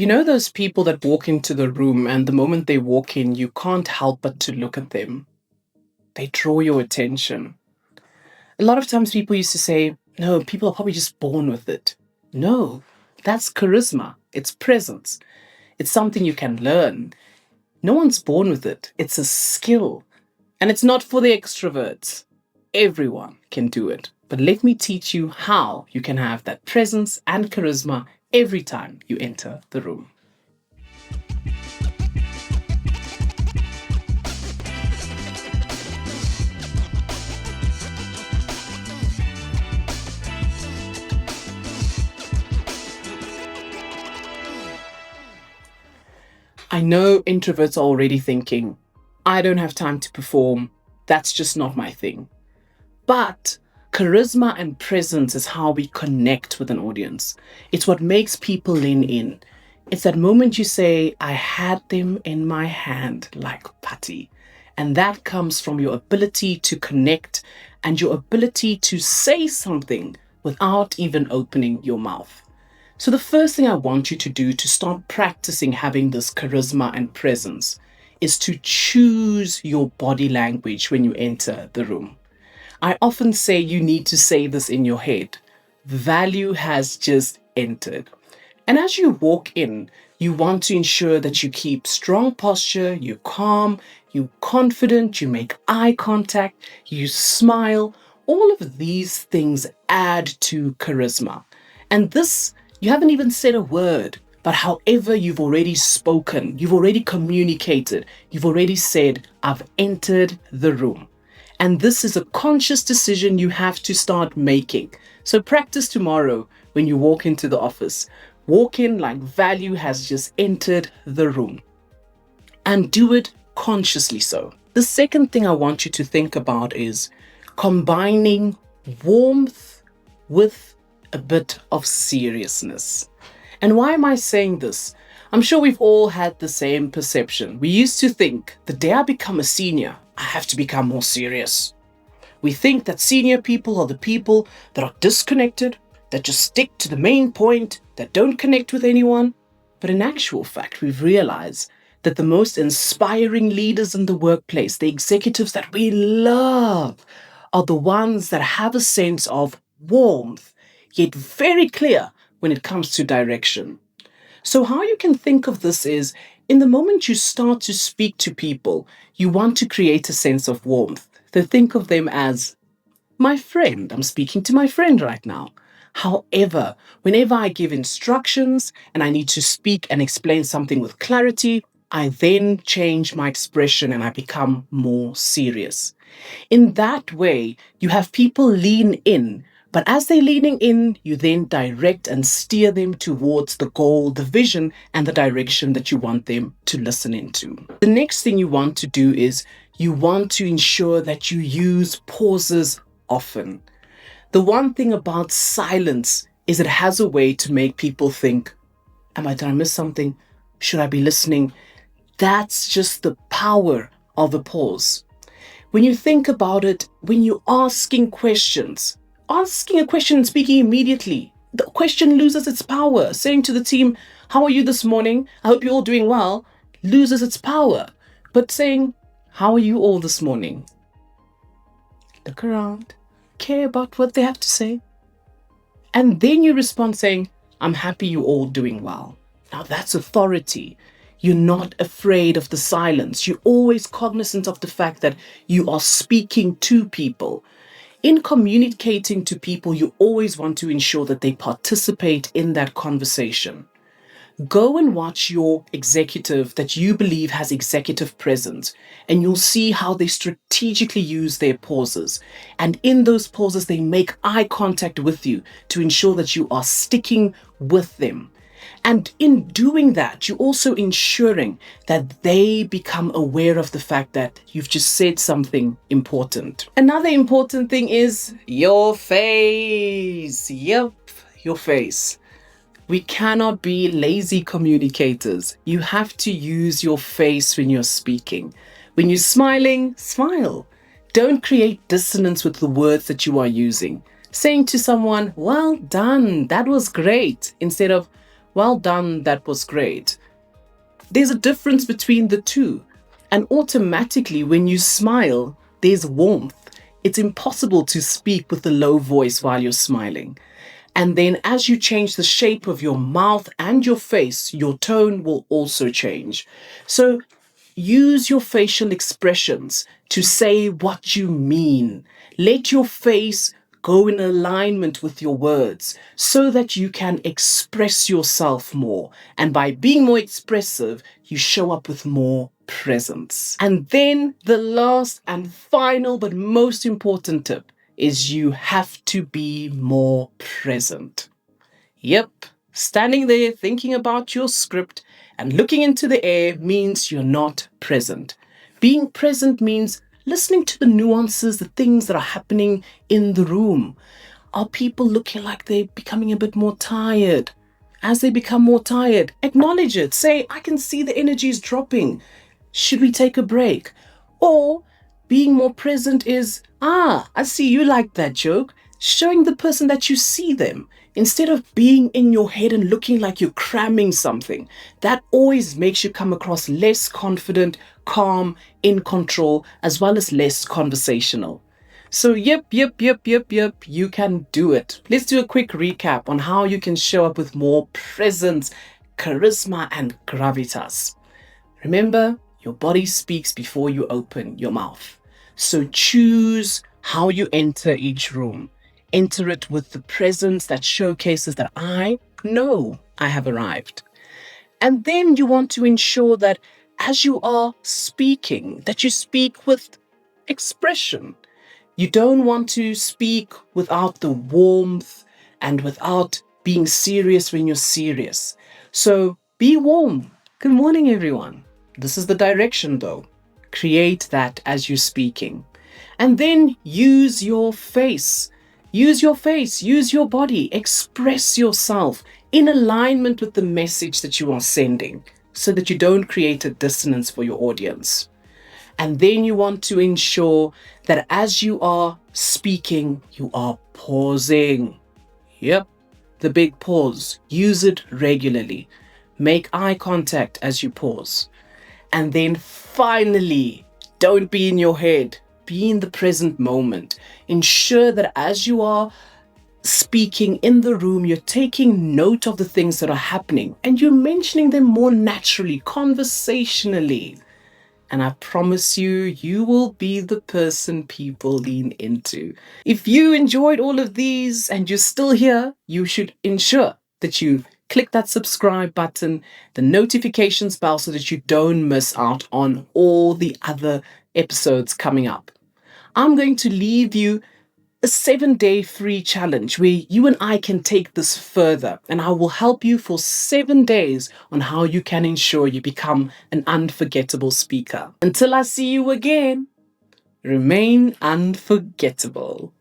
You know those people that walk into the room and the moment they walk in, you can't help but to look at them. They draw your attention. A lot of times people used to say, no, people are probably just born with it. No, that's charisma. It's presence. It's something you can learn. No one's born with it. It's a skill. And it's not for the extroverts. Everyone can do it. But let me teach you how you can have that presence and charisma every time you enter the room. I know introverts are already thinking, I don't have time to perform. That's just not my thing. But charisma and presence is how we connect with an audience. It's what makes people lean in. It's that moment you say, I had them in my hand like putty. And that comes from your ability to connect and your ability to say something without even opening your mouth. So the first thing I want you to do to start practicing having this charisma and presence is to choose your body language when you enter the room. I often say you need to say this in your head. Value has just entered. And as you walk in, you want to ensure that you keep strong posture, you're calm, you're confident, you make eye contact, you smile. All of these things add to charisma. And this, you haven't even said a word, but however you've already spoken, you've already communicated, you've already said, I've entered the room. And this is a conscious decision you have to start making. So practice tomorrow when you walk into the office. Walk in like value has just entered the room. And do it consciously so. The second thing I want you to think about is combining warmth with a bit of seriousness. And why am I saying this? I'm sure we've all had the same perception. We used to think the day I become a senior, I have to become more serious. We think that senior people are the people that are disconnected, that just stick to the main point, that don't connect with anyone. But in actual fact, we've realized that the most inspiring leaders in the workplace, the executives that we love, are the ones that have a sense of warmth, yet very clear when it comes to direction. So how you can think of this is, in the moment you start to speak to people, you want to create a sense of warmth. So think of them as my friend. I'm speaking to my friend right now. However, whenever I give instructions and I need to speak and explain something with clarity, I then change my expression and I become more serious. In that way, you have people lean in. But as they're leaning in, you then direct and steer them towards the goal, the vision, and the direction that you want them to listen into. The next thing you want to do is you want to ensure that you use pauses often. The one thing about silence is it has a way to make people think, did I miss something? Should I be listening? That's just the power of a pause. When you think about it, when you're asking a question and speaking immediately, the question loses its power. Saying to the team, how are you this morning? I hope you're all doing well, loses its power. But saying, how are you all this morning? Look around, care about what they have to say. And then you respond saying, I'm happy you're all doing well. Now that's authority. You're not afraid of the silence. You're always cognizant of the fact that you are speaking to people. In communicating to people, you always want to ensure that they participate in that conversation. Go and watch your executive that you believe has executive presence, and you'll see how they strategically use their pauses. And in those pauses, they make eye contact with you to ensure that you are sticking with them. And in doing that, you're also ensuring that they become aware of the fact that you've just said something important. Another important thing is your face. Yep, your face. We cannot be lazy communicators. You have to use your face when you're speaking. When you're smiling, smile. Don't create dissonance with the words that you are using. Saying to someone, well done, that was great, instead of, well done, that was great. There's a difference between the two. And automatically, when you smile, there's warmth. It's impossible to speak with a low voice while you're smiling. And then as you change the shape of your mouth and your face, your tone will also change. So use your facial expressions to say what you mean. Let your face go in alignment with your words so that you can express yourself more. And by being more expressive, you show up with more presence. And then the last and final but most important tip is you have to be more present. Yep, standing there thinking about your script and looking into the air means you're not present. Being present means listening to the nuances, the things that are happening in the room. Are people looking like they're becoming a bit more tired? As they become more tired, acknowledge it. Say, I can see the energy is dropping. Should we take a break? Or being more present is, I see you like that joke. Showing the person that you see them instead of being in your head and looking like you're cramming something. That always makes you come across less confident, calm, in control, as well as less conversational. So yep, you can do it. Let's do a quick recap on how you can show up with more presence, charisma, and gravitas. Remember, your body speaks before you open your mouth. So choose how you enter each room. Enter it with the presence that showcases that I know I have arrived. And then you want to ensure that as you are speaking, that you speak with expression. You don't want to speak without the warmth and without being serious when you're serious. So be warm. Good morning, everyone. This is the direction though. Create that as you're speaking. And then use your face. Use your face, use your body, express yourself in alignment with the message that you are sending so that you don't create a dissonance for your audience. And then you want to ensure that as you are speaking, you are pausing. Yep, the big pause. Use it regularly. Make eye contact as you pause. And then finally, don't be in your head. Be in the present moment. Ensure that as you are speaking in the room, you're taking note of the things that are happening and you're mentioning them more naturally, conversationally. And I promise you, you will be the person people lean into. If you enjoyed all of these and you're still here, you should ensure that you click that subscribe button, the notifications bell, so that you don't miss out on all the other episodes coming up. I'm going to leave you a 7-day free challenge where you and I can take this further, and I will help you for 7 days on how you can ensure you become an unforgettable speaker. Until I see you again, remain unforgettable.